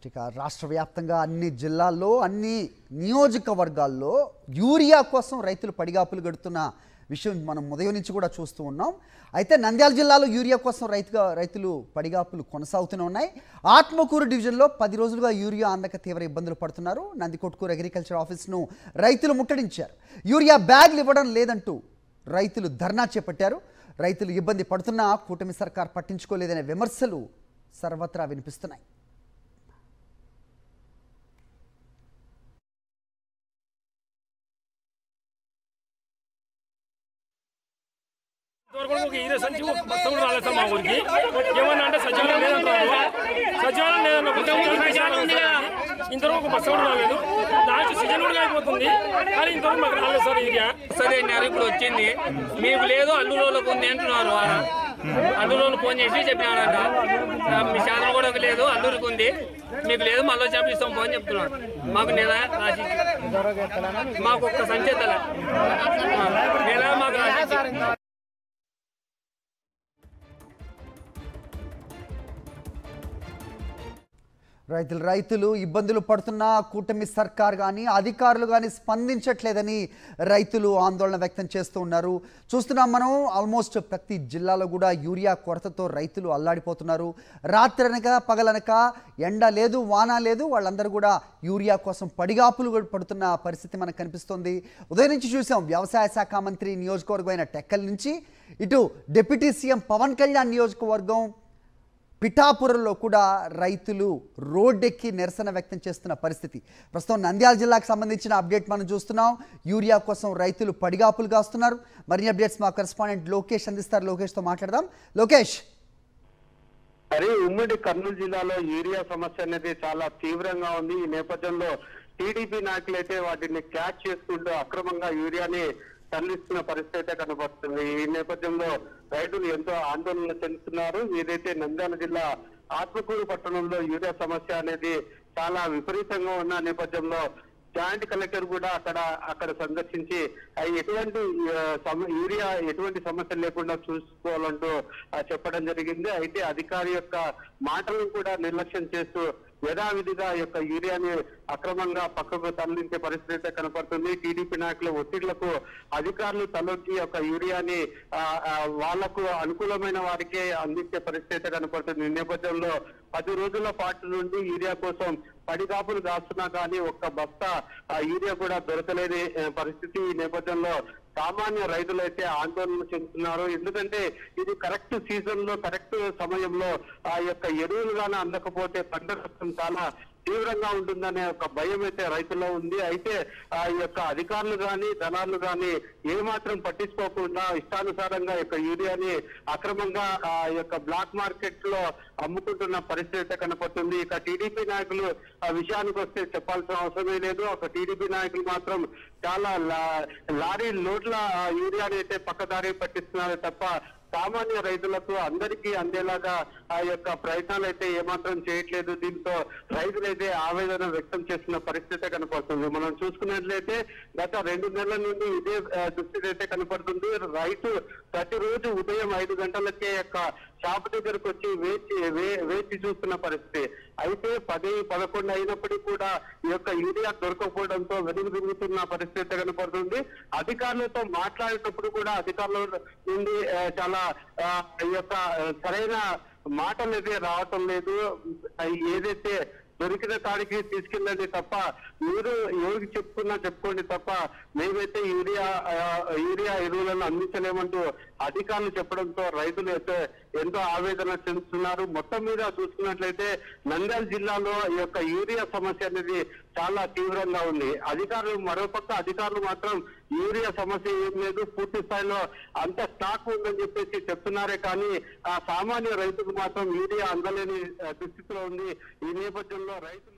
ఇక రాష్ట్ర వ్యాప్తంగా అన్ని జిల్లాల్లో అన్ని నియోజకవర్గాల్లో యూరియా కోసం రైతులు పడిగాపులు గడుతున్న విషయం మనం ఉదయం నుంచి కూడా చూస్తూ ఉన్నాం. అయితే నంద్యాల జిల్లాలో యూరియా కోసం రైతులు పడిగాపులు కొనసాగుతూనే ఉన్నాయి. ఆత్మకూరు డివిజన్లో 10 రోజులుగా యూరియా అందక తీవ్ర ఇబ్బందులు పడుతున్నారు. నందికొట్కూరు అగ్రికల్చర్ ఆఫీస్ను రైతులు ముట్టడించారు. యూరియా బ్యాగులు ఇవ్వడం లేదంటూ రైతులు ధర్నా చేపట్టారు. రైతులు ఇబ్బంది పడుతున్నా కూటమి సర్కార్ పట్టించుకోలేదనే విమర్శలు సర్వత్రా వినిపిస్తున్నాయి. ఇంతవరకు బస్సు కూడా రాలేదు. లాస్ట్ సీజన్ కూడా అయిపోతుంది కానీ ఇంతవరకు మాకు రాలేదు సార్. ఏరియా సరే అన్నారు, ఇప్పుడు వచ్చింది. మీకు లేదు అల్లులోకి ఉంది అంటున్నారు. అల్లులోకి ఫోన్ చేసి చెప్పినాడంట, మీ శాతం కూడా లేదు, అల్లూరికి ఉంది, మీకు లేదు, మళ్ళీ చేపిస్తాం ఫోన్ చెప్తున్నారు. మాకు నెల రాసి మాకు ఒక్క సంచేతల నెల మాకు రాసి రైతులు ఇబ్బందులు పడుతున్నా కూటమి సర్కార్ కానీ అధికారులు కానీ స్పందించట్లేదని రైతులు ఆందోళన వ్యక్తం చేస్తూ ఉన్నారు. చూస్తున్నాం మనం ఆల్మోస్ట్ ప్రతి జిల్లాలో కూడా యూరియా కొరతతో రైతులు అల్లాడిపోతున్నారు. రాత్రి అనక పగలనక ఎండ లేదు వాన లేదు, వాళ్ళందరూ కూడా యూరియా కోసం పడిగాపులు పడుతున్న పరిస్థితి మనకు కనిపిస్తోంది. ఉదయం నుంచి చూసాం వ్యవసాయ శాఖ మంత్రి నియోజకవర్గం అయిన టెక్కల్ నుంచి ఇటు డిప్యూటీ సీఎం పవన్ కళ్యాణ్ నియోజకవర్గం పిఠాపురంలో కూడా రైతులు రోడ్డెక్కి నిరసన వ్యక్తం చేస్తున్న పరిస్థితి. ప్రస్తుతం నంద్యాల జిల్లాకు సంబంధించిన అప్డేట్ మనం చూస్తున్నాం. యూరియా కోసం రైతులు పడిగాపులు కాస్తున్నారు. మరిన్ని అప్డేట్స్ మా కరెస్పాండెంట్ లోకేష్ అందిస్తారు. లోకేష్తో మాట్లాడదాం. లోకేష్, మరి ఉమ్మడి కర్నూలు జిల్లాలో యూరియా సమస్య అనేది చాలా తీవ్రంగా ఉంది. ఈ నేపథ్యంలో టీడీపీ నాయకులైతే వాటిని క్యాచ్ చేసుకుంటూ అక్రమంగా యూరియాని తరలిస్తున్న పరిస్థితి అయితే కనబడుతుంది. ఈ నేపథ్యంలో రైతులు ఎంతో ఆందోళన చెందుతున్నారు. ఏదైతే నంద్యాల జిల్లా ఆత్మకూరు పట్టణంలో యూరియా సమస్య అనేది చాలా విపరీతంగా ఉన్న నేపథ్యంలో జాయింట్ కలెక్టర్ కూడా అక్కడ సందర్శించి ఎటువంటి యూరియా ఎటువంటి సమస్య లేకుండా చూసుకోవాలంటూ చెప్పడం జరిగింది. అయితే అధికారి యొక్క మాటలను కూడా నిర్లక్ష్యం చేస్తూ యథావిధిగా యొక్క యూరియాని అక్రమంగా పక్కకు తరలించే పరిస్థితి కనపడుతుంది. టీడీపీ నాయకుల ఒత్తిళ్లకు అధికారులు తలొగ్గి యొక్క యూరియాని వాళ్లకు అనుకూలమైన వారికే అందించే పరిస్థితి కనపడుతుంది. ఈ నేపథ్యంలో 10 రోజుల పాటు నుండి యూరియా కోసం పడిగాపులు కాస్తున్నా కానీ ఒక్క బస్తా యూరియా కూడా దొరకలేని పరిస్థితి. ఈ నేపథ్యంలో సామాన్య రైతులైతే ఆందోళన చెందుతున్నారు. ఎందుకంటే ఇది కరెక్ట్ సీజన్ లో కరెక్ట్ సమయంలో ఆ యొక్క ఎరువులు గానీ అందకపోతే పంట నష్టం చాలా తీవ్రంగా ఉంటుందనే ఒక భయం అయితే రైతుల్లో ఉంది. అయితే ఆ యొక్క అధికారులు కానీ దళాలు కానీ ఏమాత్రం పట్టించుకోకుండా ఇష్టానుసారంగా యొక్క యూరియాని అక్రమంగా ఆ యొక్క బ్లాక్ మార్కెట్ లో అమ్ముకుంటున్న పరిస్థితి కనపడుతుంది. ఇక టీడీపీ నాయకులు ఆ విషయానికి వస్తే చెప్పాల్సిన అవసరమే లేదు. ఒక టీడీపీ నాయకులు మాత్రం చాలా లారీ లోడ్ల యూరియాని అయితే పక్కదారి పట్టిస్తున్నారు తప్ప సామాన్య రైతులకు అందరికీ అందేలాగా ఆ యొక్క ప్రయత్నాలు అయితే ఏమాత్రం చేయట్లేదు. దీంతో రైతులైతే ఆవేదన వ్యక్తం చేస్తున్న పరిస్థితి కనపడుతుంది. మనం చూసుకున్నట్లయితే గత 2 నెలల నుండి ఇదే దుస్థితి అయితే కనపడుతుంది. రైతు ప్రతిరోజు ఉదయం 5 గంటలకే యొక్క షాప్ దగ్గరకు వచ్చి వేచి చూస్తున్న పరిస్థితి. అయితే 10-11 అయినప్పటికీ కూడా ఈ యొక్క యూరియా దొరకకపోవడంతో వెనుదిరుగుతున్న పరిస్థితి కనపడుతుంది. అధికారులతో మాట్లాడేటప్పుడు కూడా అధికారుల నుండి చాలా ఈ యొక్క సరైన మాటలు అయితే రావటం లేదు. ఏదైతే దొరికిన కాడికి తీసుకెళ్ళండి తప్ప మీరు ఎవరికి చెప్పుకోండి తప్ప మేమైతే యూరియా ఎరువులను అందించలేమంటూ అధికారులు చెప్పడంతో రైతులు అయితే ఎంతో ఆవేదన చెందుతున్నారు. మొత్తం మీద చూసుకున్నట్లయితే నంద్యాల జిల్లాలో ఈ యొక్క యూరియా సమస్య అనేది చాలా తీవ్రంగా ఉంది. మరోపక్క అధికారులు మాత్రం యూరియా సమస్య ఏం లేదు, పూర్తి స్థాయిలో అంత స్టాక్ ఉందని చెప్పేసి చెప్తున్నారే కానీ ఆ సామాన్య రైతుకు మాత్రం యూరియా అందలేని దుస్థితిలో ఉంది. ఈ నేపథ్యంలో రైతులు